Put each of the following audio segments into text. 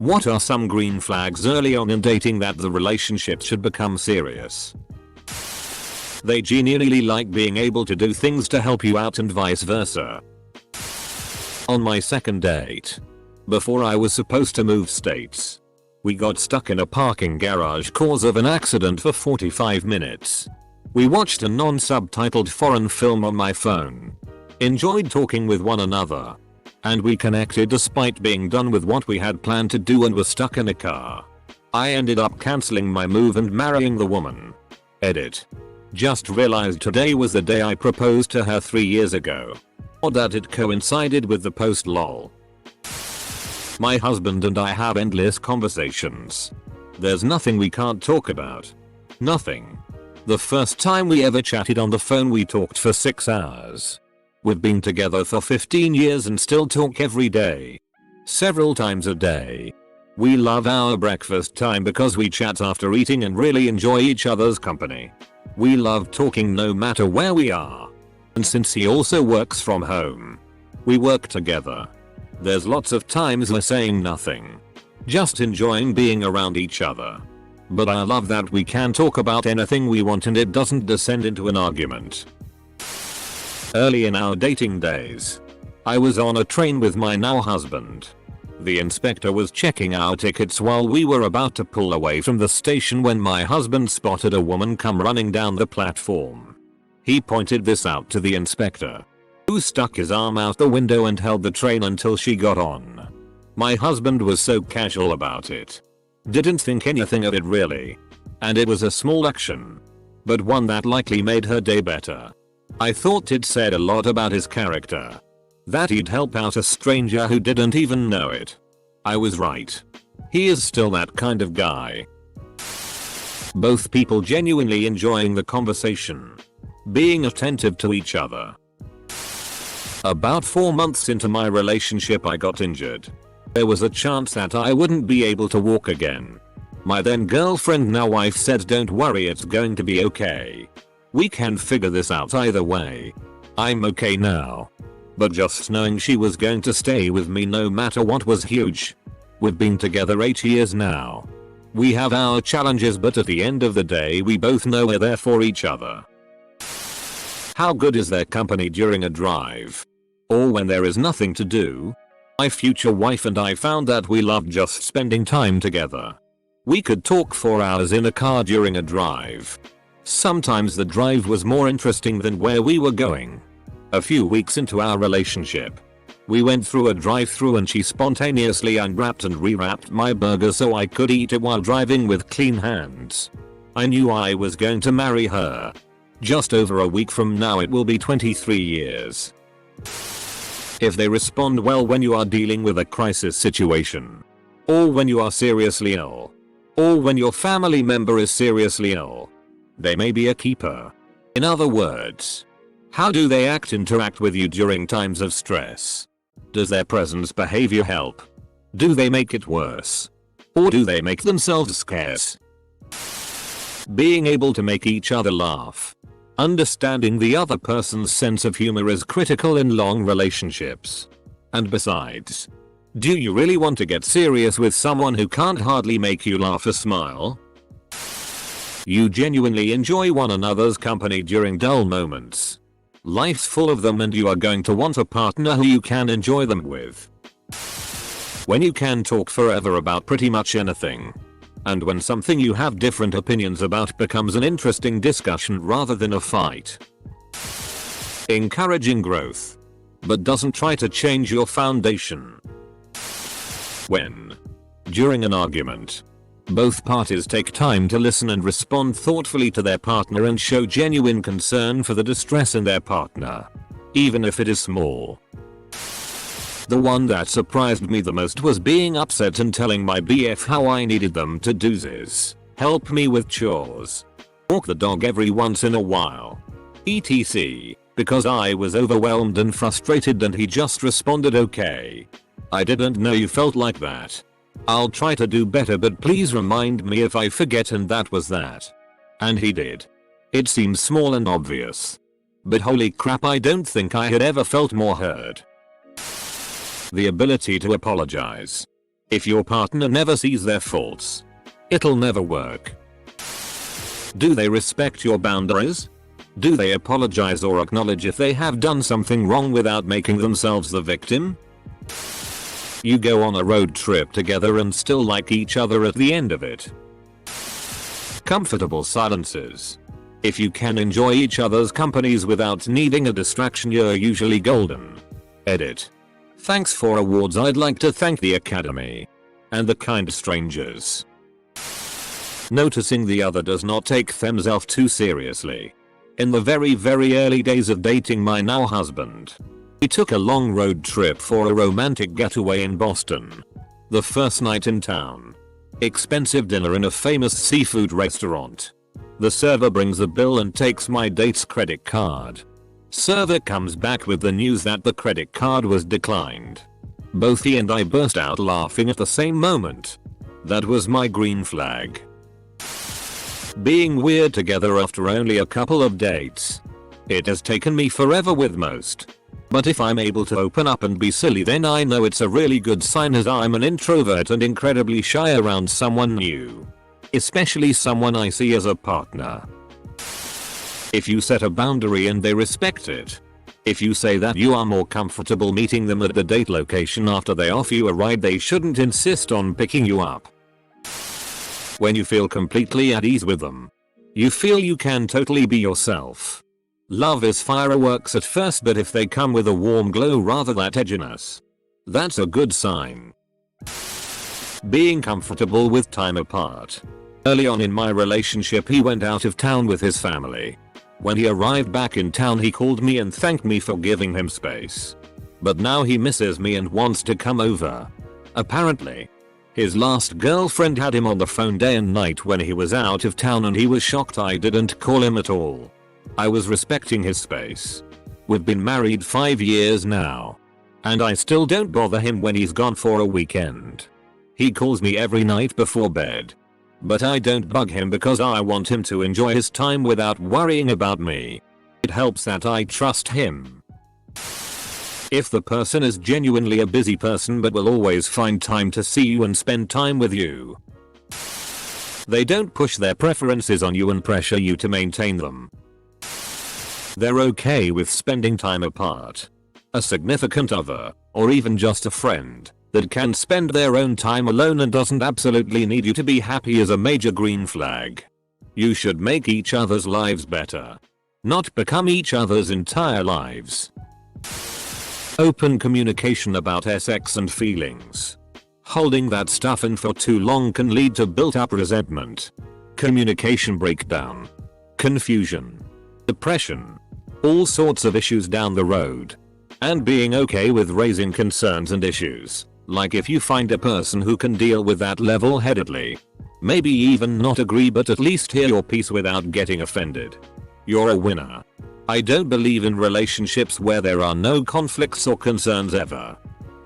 What are some green flags early on in dating that the relationship should become serious? They genuinely like being able to do things to help you out and vice versa. On my second date, before I was supposed to move states, we got stuck in a parking garage cause of an accident for 45 minutes. We watched a non-subtitled foreign film on my phone, enjoyed talking with one another, and we connected despite being done with what we had planned to do and were stuck in a car. I ended up cancelling my move and marrying the woman. Edit. Just realized today was the day I proposed to her 3 years ago. Or that it coincided with the post lol. My husband and I have endless conversations. There's nothing we can't talk about. Nothing. The first time we ever chatted on the phone we talked for 6 hours. We've been together for 15 years and still talk every day. Several times a day. We love our breakfast time because we chat after eating and really enjoy each other's company. We love talking no matter where we are. And since he also works from home, we work together. There's lots of times we're saying nothing. Just enjoying being around each other. But I love that we can talk about anything we want and it doesn't descend into an argument. Early in our dating days, I was on a train with my now husband. The inspector was checking our tickets while we were about to pull away from the station when my husband spotted a woman come running down the platform. He pointed this out to the inspector, who stuck his arm out the window and held the train until she got on. My husband was so casual about it. Didn't think anything of it really. And it was a small action, but one that likely made her day better. I thought it said a lot about his character. That he'd help out a stranger who didn't even know it. I was right. He is still that kind of guy. Both people genuinely enjoying the conversation. Being attentive to each other. About 4 months into my relationship I got injured. There was a chance that I wouldn't be able to walk again. My then girlfriend, now wife, said don't worry, it's going to be okay. We can figure this out either way. I'm okay now. But just knowing she was going to stay with me no matter what was huge. We've been together 8 years now. We have our challenges, but at the end of the day we both know we're there for each other. How good is their company during a drive? Or when there is nothing to do? My future wife and I found that we loved just spending time together. We could talk for hours in a car during a drive. Sometimes the drive was more interesting than where we were going. A few weeks into our relationship, we went through a drive-thru and she spontaneously unwrapped and rewrapped my burger so I could eat it while driving with clean hands. I knew I was going to marry her. Just over a week from now it will be 23 years. If they respond well when you are dealing with a crisis situation, or when you are seriously ill, or when your family member is seriously ill, they may be a keeper. In other words, how do they interact with you during times of stress? Does their presence behavior help? Do they make it worse? Or do they make themselves scarce? Being able to make each other laugh. Understanding the other person's sense of humor is critical in long relationships. And besides, do you really want to get serious with someone who can't hardly make you laugh or smile? You genuinely enjoy one another's company during dull moments. Life's full of them and you are going to want a partner who you can enjoy them with. When you can talk forever about pretty much anything. And when something you have different opinions about becomes an interesting discussion rather than a fight. Encouraging growth. But doesn't try to change your foundation. When, during an argument, both parties take time to listen and respond thoughtfully to their partner and show genuine concern for the distress in their partner, even if it is small. The one that surprised me the most was being upset and telling my BF how I needed them to do this, help me with chores, walk the dog every once in a while, etc. because I was overwhelmed and frustrated and he just responded, okay. I didn't know you felt like that. I'll try to do better, but please remind me if I forget, and that was that. And he did. It seems small and obvious. But holy crap, I don't think I had ever felt more heard. The ability to apologize. If your partner never sees their faults, it'll never work. Do they respect your boundaries? Do they apologize or acknowledge if they have done something wrong without making themselves the victim? You go on a road trip together and still like each other at the end of it. Comfortable silences. If you can enjoy each other's companies without needing a distraction, you're usually golden. Edit. Thanks for awards. I'd like to thank the Academy. And the kind strangers. Noticing the other does not take themselves too seriously. In the very early days of dating my now husband, we took a long road trip for a romantic getaway in Boston. The first night in town. Expensive dinner in a famous seafood restaurant. The server brings the bill and takes my date's credit card. Server comes back with the news that the credit card was declined. Both he and I burst out laughing at the same moment. That was my green flag. Being weird together after only a couple of dates. It has taken me forever with most. But if I'm able to open up and be silly, then I know it's a really good sign, as I'm an introvert and incredibly shy around someone new. Especially someone I see as a partner. If you set a boundary and they respect it. If you say that you are more comfortable meeting them at the date location after they offer you a ride, they shouldn't insist on picking you up. When you feel completely at ease with them. You feel you can totally be yourself. Love is fireworks at first, but if they come with a warm glow rather than edginess, that's a good sign. Being comfortable with time apart. Early on in my relationship, he went out of town with his family. When he arrived back in town, he called me and thanked me for giving him space. But now he misses me and wants to come over. Apparently, his last girlfriend had him on the phone day and night when he was out of town, and he was shocked I didn't call him at all. I was respecting his space. We've been married 5 years now. And I still don't bother him when he's gone for a weekend. He calls me every night before bed. But I don't bug him because I want him to enjoy his time without worrying about me. It helps that I trust him. If the person is genuinely a busy person but will always find time to see you and spend time with you. They don't push their preferences on you and pressure you to maintain them. They're okay with spending time apart. A significant other, or even just a friend, that can spend their own time alone and doesn't absolutely need you to be happy is a major green flag. You should make each other's lives better. Not become each other's entire lives. Open communication about sex and feelings. Holding that stuff in for too long can lead to built-up resentment, communication breakdown, confusion, depression, all sorts of issues down the road. And being okay with raising concerns and issues, like if you find a person who can deal with that level-headedly. Maybe even not agree, but at least hear your piece without getting offended. You're a winner. I don't believe in relationships where there are no conflicts or concerns ever.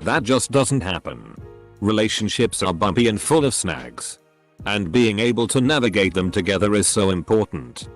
That just doesn't happen. Relationships are bumpy and full of snags. And being able to navigate them together is so important.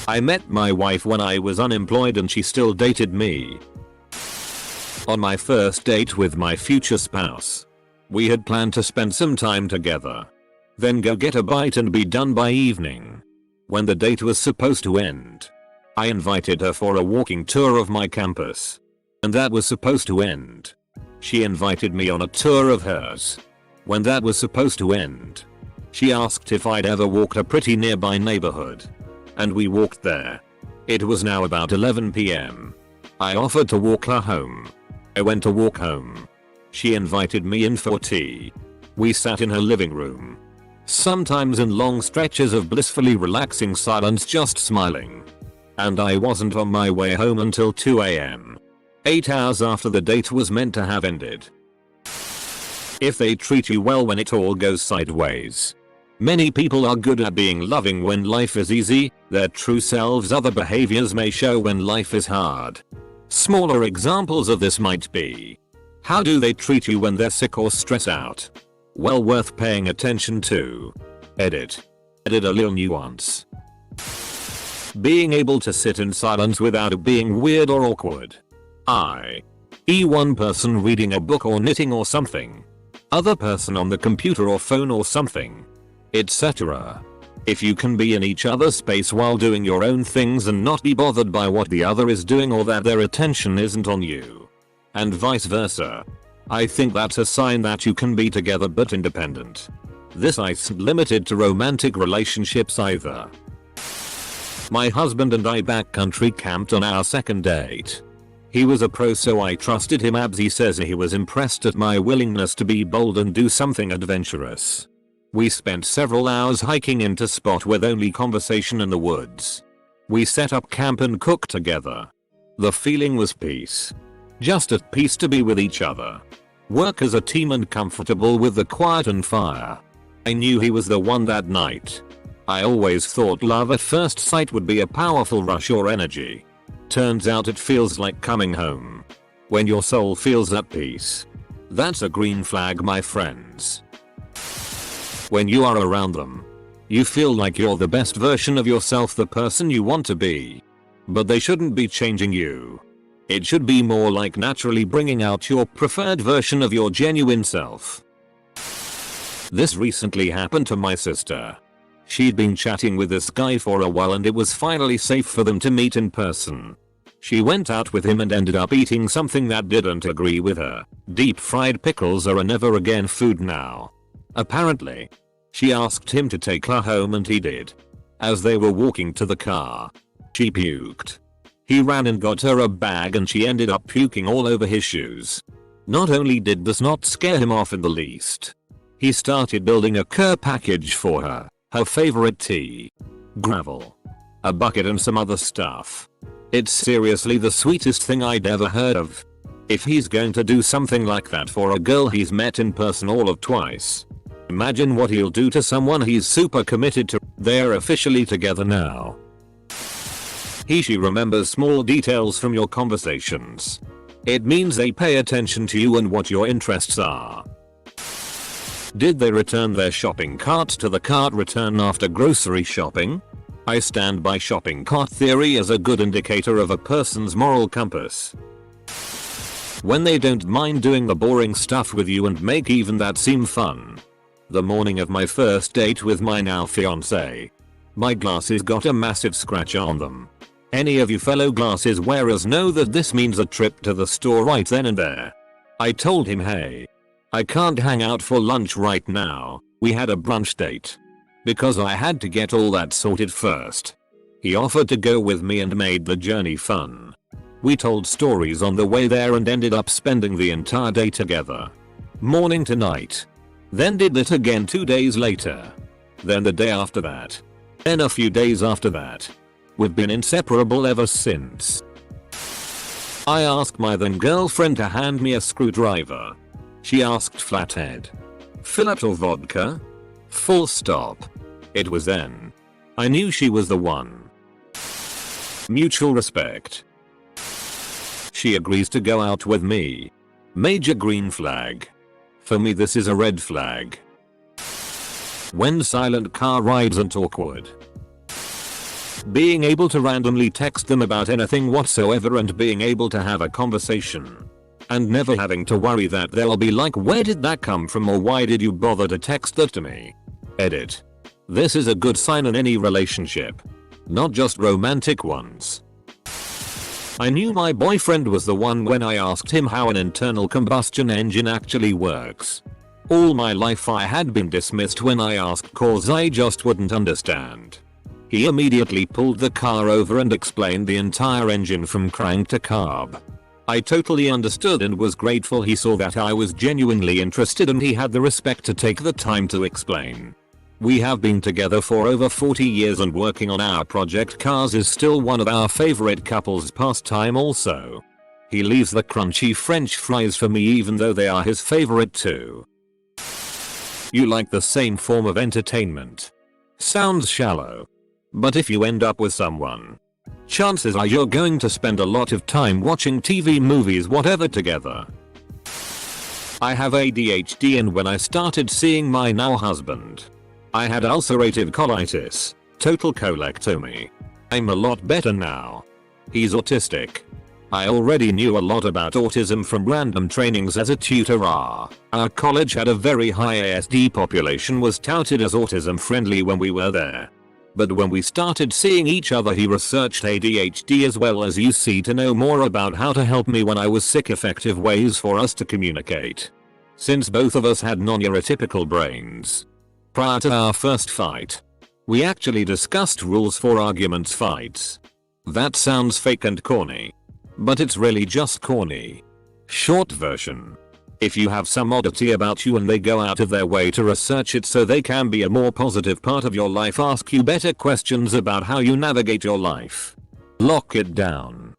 I met my wife when I was unemployed and she still dated me. On my first date with my future spouse, we had planned to spend some time together. Then go get a bite and be done by evening. When the date was supposed to end, I invited her for a walking tour of my campus. And that was supposed to end. She invited me on a tour of hers. When that was supposed to end, she asked if I'd ever walked a pretty nearby neighborhood. And we walked there. It was now about 11 PM. I offered to walk her home. I went to walk home. She invited me in for tea. We sat in her living room. Sometimes in long stretches of blissfully relaxing silence, just smiling. And I wasn't on my way home until 2 AM. 8 hours after the date was meant to have ended. If they treat you well when it all goes sideways. Many people are good at being loving when life is easy. Their true selves' other behaviors may show when life is hard. Smaller examples of this might be: how do they treat you when they're sick or stressed out? Well worth paying attention to. Edit a little nuance. Being able to sit in silence without it being weird or awkward. I.e. one person reading a book or knitting or something. other person on the computer or phone or something, etc. If you can be in each other's space while doing your own things and not be bothered by what the other is doing or that their attention isn't on you, and vice versa, I think that's a sign that you can be together but independent. This isn't limited to romantic relationships either. My husband and I backcountry camped on our second date. He was a pro, so I trusted him. Abzi says he was impressed at my willingness to be bold and do something adventurous. We spent several hours hiking into a spot with only conversation in the woods. We set up camp and cooked together. The feeling was peace. Just at peace to be with each other. Work as a team and comfortable with the quiet and fire. I knew he was the one that night. I always thought love at first sight would be a powerful rush or energy. Turns out it feels like coming home. When your soul feels at peace. That's a green flag, my friends. When you are around them, you feel like you're the best version of yourself, the person you want to be. But they shouldn't be changing you. It should be more like naturally bringing out your preferred version of your genuine self. This recently happened to my sister. She'd been chatting with this guy for a while and it was finally safe for them to meet in person. She went out with him and ended up eating something that didn't agree with her. Deep fried pickles are a never again food now. Apparently. She asked him to take her home and he did. As they were walking to the car, she puked. He ran and got her a bag and she ended up puking all over his shoes. Not only did this not scare him off in the least, he started building a care package for her. Her favorite tea, gravel, a bucket and some other stuff. It's seriously the sweetest thing I'd ever heard of. If he's going to do something like that for a girl he's met in person all of twice, imagine what he'll do to someone he's super committed to. They're officially together now. She remembers small details from your conversations. It means they pay attention to you and what your interests are. Did they return their shopping cart to the cart return after grocery shopping? I stand by shopping cart theory as a good indicator of a person's moral compass. When they don't mind doing the boring stuff with you and make even that seem fun. The morning of my first date with my now fiance, my glasses got a massive scratch on them. Any of you fellow glasses wearers know that this means a trip to the store right then and there. I told him, hey, I can't hang out for lunch right now, we had a brunch date. Because I had to get all that sorted first. He offered to go with me and made the journey fun. We told stories on the way there and ended up spending the entire day together. Morning to night. Then did that again 2 days later. Then the day after that. Then a few days after that. We've been inseparable ever since. I asked my then girlfriend to hand me a screwdriver. She asked flathead. Phillips or vodka? Full stop. It was then. I knew she was the one. Mutual respect. She agrees to go out with me. Major green flag. For me this is a red flag. When silent car rides aren't awkward. Being able to randomly text them about anything whatsoever and being able to have a conversation. And never having to worry that they'll be like, where did that come from, or why did you bother to text that to me? Edit. This is a good sign in any relationship. Not just romantic ones. I knew my boyfriend was the one when I asked him how an internal combustion engine actually works. All my life I had been dismissed when I asked cause I just wouldn't understand. He immediately pulled the car over and explained the entire engine from crank to carb. I totally understood and was grateful he saw that I was genuinely interested and he had the respect to take the time to explain. We have been together for over 40 years and working on our project cars is still one of our favorite couples pastime also. He leaves the crunchy french fries for me even though they are his favorite too. You like the same form of entertainment. Sounds shallow. But if you end up with someone, chances are you're going to spend a lot of time watching TV, movies, whatever together. I have ADHD and when I started seeing my now husband, I had ulcerative colitis, total colectomy. I'm a lot better now. He's autistic. I already knew a lot about autism from random trainings as a tutor. Our college had a very high ASD population, was touted as autism friendly when we were there. But when we started seeing each other, he researched ADHD as well as UC to know more about how to help me when I was sick, effective ways for us to communicate. Since both of us had non-neurotypical brains. Prior to our first fight, we actually discussed rules for arguments fights. That sounds fake and corny. But it's really just corny. Short version. If you have some oddity about you and they go out of their way to research it so they can be a more positive part of your life, ask you better questions about how you navigate your life. Lock it down.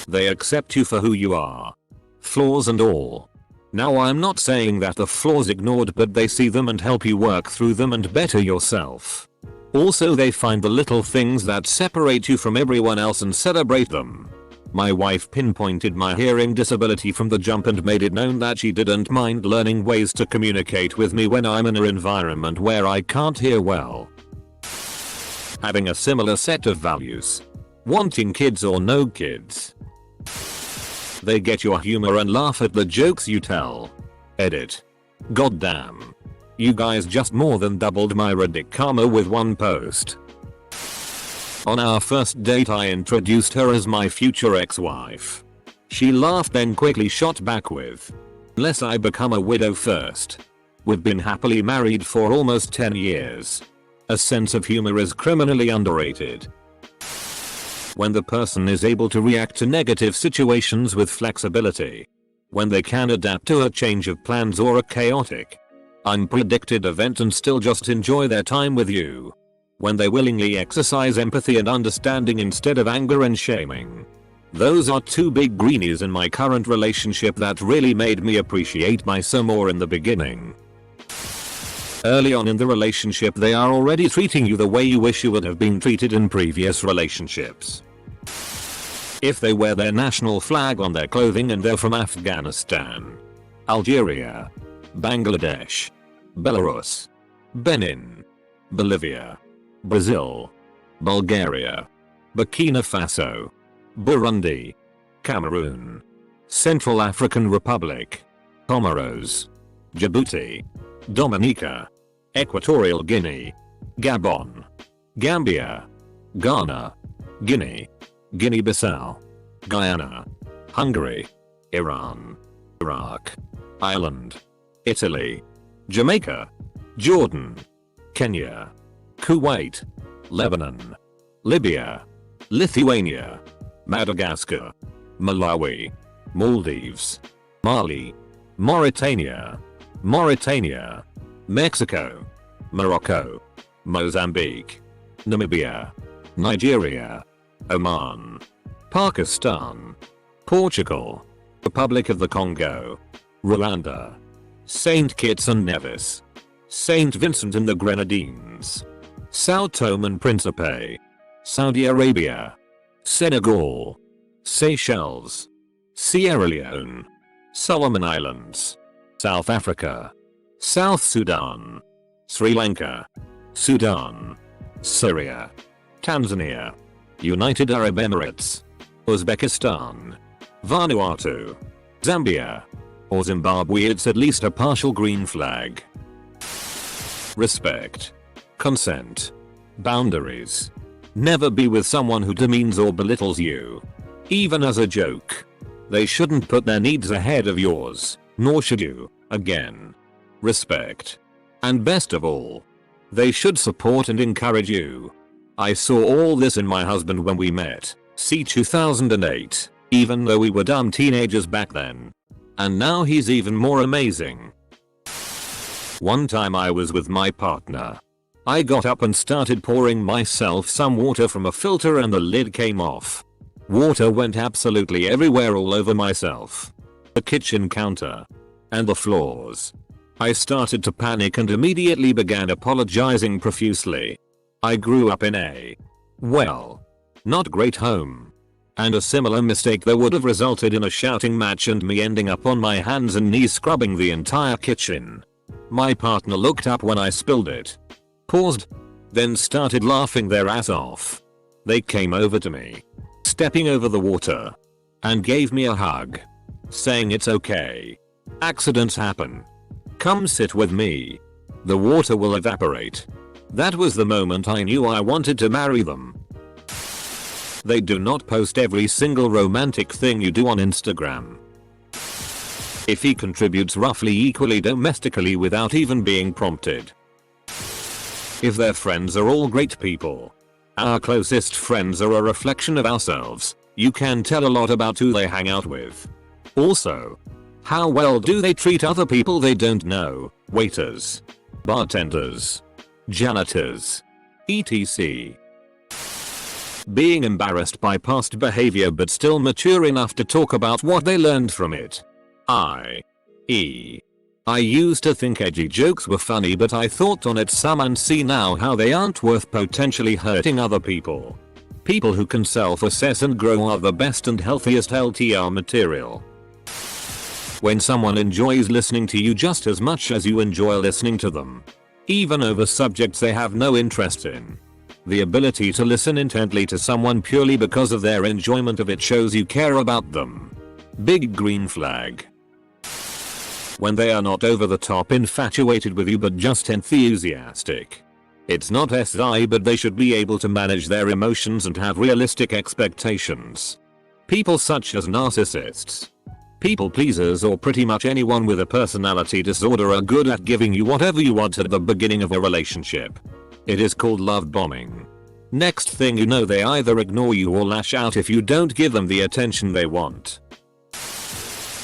They accept you for who you are. Flaws and all. Now I'm not saying that the flaws ignored, but they see them and help you work through them and better yourself. Also, they find the little things that separate you from everyone else and celebrate them. My wife pinpointed my hearing disability from the jump and made it known that she didn't mind learning ways to communicate with me when I'm in an environment where I can't hear well. Having a similar set of values. Wanting kids or no kids. They get your humor and laugh at the jokes you tell. Edit. Goddamn. You guys just more than doubled my Reddit karma with one post. On our first date I introduced her as my future ex-wife. She laughed, then quickly shot back with, "Unless I become a widow first." We've been happily married for almost 10 years. A sense of humor is criminally underrated. When the person is able to react to negative situations with flexibility. When they can adapt to a change of plans or a chaotic, unpredicted event and still just enjoy their time with you. When they willingly exercise empathy and understanding instead of anger and shaming. Those are two big greenies in my current relationship that really made me appreciate my son more in the beginning. Early on in the relationship they are already treating you the way you wish you would have been treated in previous relationships. If they wear their national flag on their clothing and they're from Afghanistan, Algeria, Bangladesh, Belarus, Benin, Bolivia, Brazil, Bulgaria, Burkina Faso, Burundi, Cameroon, Central African Republic, Comoros, Djibouti, Dominica, Equatorial Guinea, Gabon, Gambia, Ghana, Guinea, Guinea-Bissau, Guyana, Hungary, Iran, Iraq, Ireland, Italy, Jamaica, Jordan, Kenya, Kuwait, Lebanon, Libya, Lithuania, Madagascar, Malawi, Maldives, Mali, Mauritania, Mexico, Morocco, Mozambique, Namibia, Nigeria, Oman, Pakistan, Portugal, Republic of the Congo, Rwanda, Saint Kitts and Nevis, Saint Vincent and the Grenadines, Sao Tome and Principe, Saudi Arabia, Senegal, Seychelles, Sierra Leone, Solomon Islands, South Africa, South Sudan, Sri Lanka, Sudan, Syria, Tanzania, United Arab Emirates, Uzbekistan, Vanuatu, Zambia, or Zimbabwe. It's at least a partial green flag. Respect. Consent. Boundaries. Never be with someone who demeans or belittles you. Even as a joke. They shouldn't put their needs ahead of yours, nor should you, again. Respect. And best of all, they should support and encourage you. I saw all this in my husband when we met, see 2008, even though we were dumb teenagers back then. And now he's even more amazing. One time I was with my partner. I got up and started pouring myself some water from a filter and the lid came off. Water went absolutely everywhere, all over myself, the kitchen counter, and the floors. I started to panic and immediately began apologizing profusely. I grew up in a, well, not great home. And a similar mistake that would have resulted in a shouting match and me ending up on my hands and knees scrubbing the entire kitchen. My partner looked up when I spilled it, paused, then started laughing their ass off. They came over to me, stepping over the water and gave me a hug, saying it's okay. Accidents happen. Come sit with me. The water will evaporate. That was the moment I knew I wanted to marry them. They do not post every single romantic thing you do on Instagram. If he contributes roughly equally domestically without even being prompted. If their friends are all great people. Our closest friends are a reflection of ourselves. You can tell a lot about who they hang out with. Also, how well do they treat other people they don't know, waiters, bartenders, janitors, etc. Being embarrassed by past behavior but still mature enough to talk about what they learned from it. I used to think edgy jokes were funny, but I thought on it some and see now how they aren't worth potentially hurting other people. People who can self-assess and grow are the best and healthiest LTR material. When someone enjoys listening to you just as much as you enjoy listening to them, even over subjects they have no interest in. The ability to listen intently to someone purely because of their enjoyment of it shows you care about them. Big green flag. When they are not over the top infatuated with you but just enthusiastic. It's not SI, but they should be able to manage their emotions and have realistic expectations. People such as narcissists, people pleasers, or pretty much anyone with a personality disorder are good at giving you whatever you want at the beginning of a relationship. It is called love bombing. Next thing you know, they either ignore you or lash out if you don't give them the attention they want.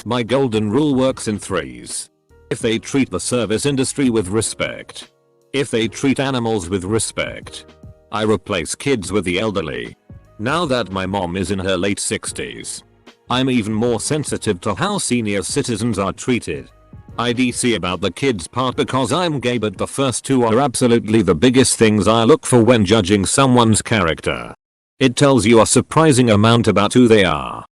My golden rule works in threes. If they treat the service industry with respect. If they treat animals with respect. I replace kids with the elderly. Now that my mom is in her late 60s. I'm even more sensitive to how senior citizens are treated. I DC about the kids part because I'm gay, but the first two are absolutely the biggest things I look for when judging someone's character. It tells you a surprising amount about who they are.